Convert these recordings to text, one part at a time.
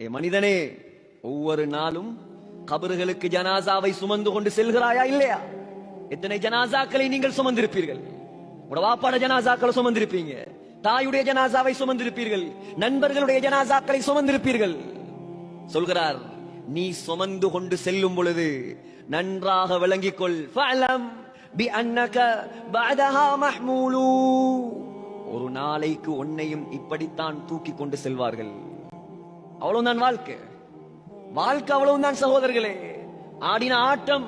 மனிதனே, ஒவ்வொரு நாளும் கபறுகளுக்கு ஜனாசாவை சுமந்து கொண்டு செல்கிறாயா இல்லையா? எத்தனை ஜனாசாக்களை நீங்கள் சுமந்திருப்பீர்கள்? உட வாப்பாட ஜனாசாக்களை சுமந்திருப்பீங்க, தாயுடைய ஜனாசாவை சுமந்திருப்பீர்கள், நண்பர்களுடைய ஜனாசாக்களை சுமந்திருப்பீர்கள். சொல்கிறார், நீ சுமந்து கொண்டு செல்லும் பொழுது நன்றாக விளங்கிக் கொள். ஃபஅலம் பிஅன்னக பஅதஹா மஹ்மூலு. ஒரு நாளைக்கு உன்னையும் இப்படித்தான் தூக்கி கொண்டு செல்வார்கள். அவ்வளவுதான் வாழ்க்கை. வாழ்க்கை அவ்வளவுதான் சகோதரர்களே. ஆடின ஆட்டம்,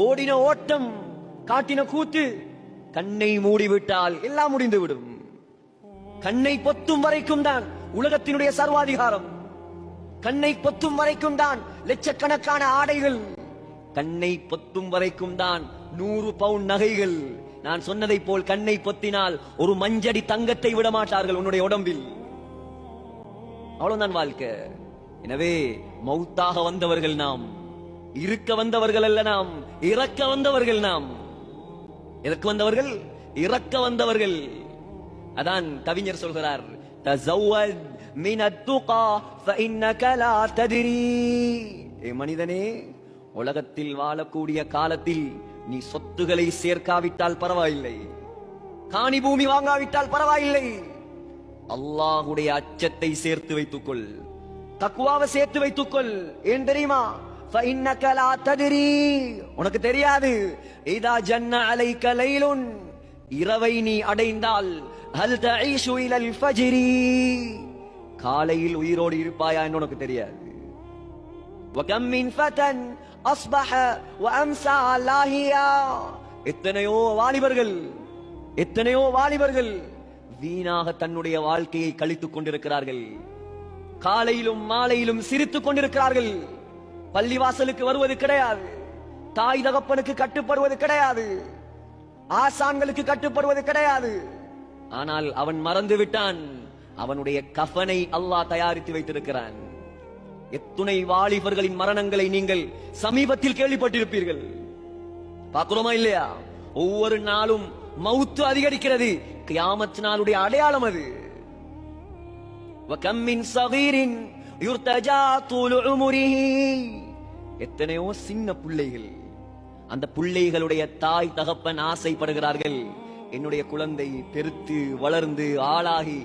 ஓடின ஓட்டம், காட்டின கூத்து, கண்ணை மூடிவிட்டால் எல்லாம் முடிந்துவிடும். கண்ணை பொத்தும் வரைக்கும் தான் உலகத்தினுடைய சர்வாதிகாரம். கண்ணை பொத்தும் வரைக்கும் தான் லட்சக்கணக்கான ஆடைகள். கண்ணை பொத்தும் வரைக்கும் தான் 100 பவுண்ட் நகைகள். நான் சொன்னதை போல் கண்ணை பொத்தினால் ஒரு மஞ்சடி தங்கத்தை விட மாட்டார்கள் உன்னுடைய உடம்பில். அவ்வளவுதான் வாழ்க்கை. எனவே மௌத்தாக வந்தவர்கள் நாம், இருக்க வந்தவர்கள் அல்ல. நாம் இறக்க வந்தவர்கள். நாம் எதற்கு வந்தவர்கள்? இறக்க வந்தவர்கள். அதான் கவிஞர் சொல்கிறார், தஸவ்வத் மினத் துகா ஃபஇன்னக லா தத்ரி. மனிதனே, உலகத்தில் வாழக்கூடிய காலத்தில் நீ சொத்துக்களை சேர்க்காவிட்டால் பரவாயில்லை, காணி பூமி வாங்காவிட்டால் பரவாயில்லை, அல்லாஹ்வுடைய அச்சத்தை சேர்த்து வைத்துக்கொள், தக்வாவை சேர்த்து வைத்துக்கொள். ஏன் தெரியுமா? ஃபஇன்னக லா தத்ரி. உனக்கு தெரியாது. இதா ஜன்ன அலைக லைலுன், இரவை நீ அடைந்தால் ஹல் தஈஷு இலல் ஃபஜ்ரி, காலையில் உயிரோடு இருப்பாயா என்று உனக்கு தெரியாது. வகம் மின் ஃபதன் அஸ்பஹ வஅம்ஸா லாஹியா. எத்தனையோ வாலிபர்கள் வீணாக தன்னுடைய வாழ்க்கையை கழித்துக் கொண்டிருக்கிறார்கள். காலையிலும் மாலையிலும் சிரித்துக் கொண்டிருக்கிறார்கள். பள்ளிவாசலுக்கு வருவது கிடையாது, தாய் தகப்பனுக்கு கட்டுப்படுவது கிடையாது, ஆசான்களுக்கு கட்டுப்படுவது கிடையாது. ஆனால் அவன் மறந்து விட்டான், அவனுடைய கஃனை அல்லாஹ் தயாரித்து வைத்திருக்கிறான். எத்துணை வாலிபர்களின் மரணங்களை நீங்கள் சமீபத்தில் கேள்விப்பட்டிருப்பீர்கள். பார்க்கிறோமா இல்லையா? ஒவ்வொரு நாளும் மவுத்து அதிகரிக்கிறது. கியாமத் நாளுடைய அடையாளம் அது. வகம் மின் ஸகீரின் யுர்தஜா தூலு உம்ரிஹி. எத்தனையோ சின்ன பிள்ளைகள், அந்த பிள்ளைகளுடைய தாய் தகப்பன் ஆசைப்படுகிறார்கள், என்னுடைய குழந்தை பெருத்து வளர்ந்து ஆளாகி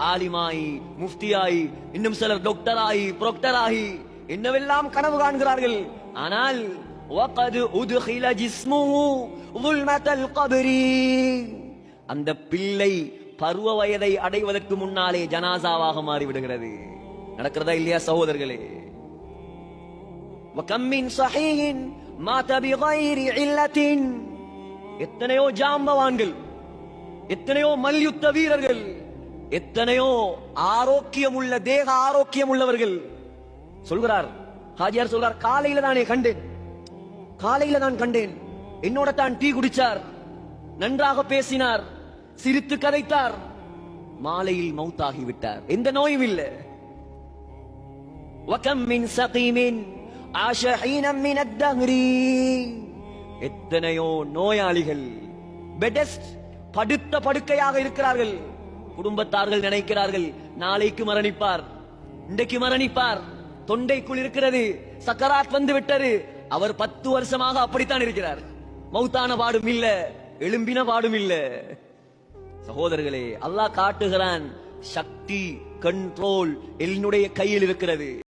ஆலிமாயி முஃப்தியாயி, இன்னும் சிலர் டாக்டராயி புரோக்டராயி, என்னவெல்லாம் கனவு காண்கிறார்கள். ஆனால் வகத் உத்கில ஜிஸ்முஹு ظுல்மத்தல் கப்ரி, அந்த பிள்ளை பருவ வயதை அடைவதற்கு முன்னாலே ஜனாசாவாக மாறிவிடுகிறது. நடக்கிறதா இல்லையா சகோதரர்களே? வகம் மின் ஸஹீஹின் மாத பிகைரி இல்லத்தின். எத்தனையோ ஜாம்பவான்கள், எத்தனையோ மல்யுத்த வீரர்கள், எத்தனையோ ஆரோக்கியம் உள்ள தேக ஆரோக்கியம் உள்ளவர்கள். சொல்கிறார் ஹாஜியார், சொல்றார், காலையில நான் கண்டேன், என்னோட தான் டீ குடிச்சார், நன்றாக பேசினார், சிரித்து கதைத்தார், மாலையில் மௌத்தாகி விட்டார், எந்த நோயும் இல்லை. வகம் மின் ஸகீமின் ஆஷ ஹீனம் மின் அத்-தஹ்ரி. எத்தனையோ நோயாளிகள் பெடெஸ்ட், படுத்த படுக்கையாக இருக்கிறார்கள். குடும்பத்தார்கள் நினைக்கிறார்கள் நாளைக்கு மரணிப்பார், இன்றைக்கு மரணிப்பார், தொண்டைக்குள் இருக்கிறது, சக்கராத் வந்து விட்டது. அவர் 10 வருஷமாக அப்படித்தான் இருக்கிறார். மௌத்தான பாடும் இல்ல, எழும்பின பாடும் இல்ல. சகோதரர்களே, அல்லாஹ் காட்டுகிறான், சக்தி கண்ட்ரோல் என்னுடைய கையில் இருக்கிறது.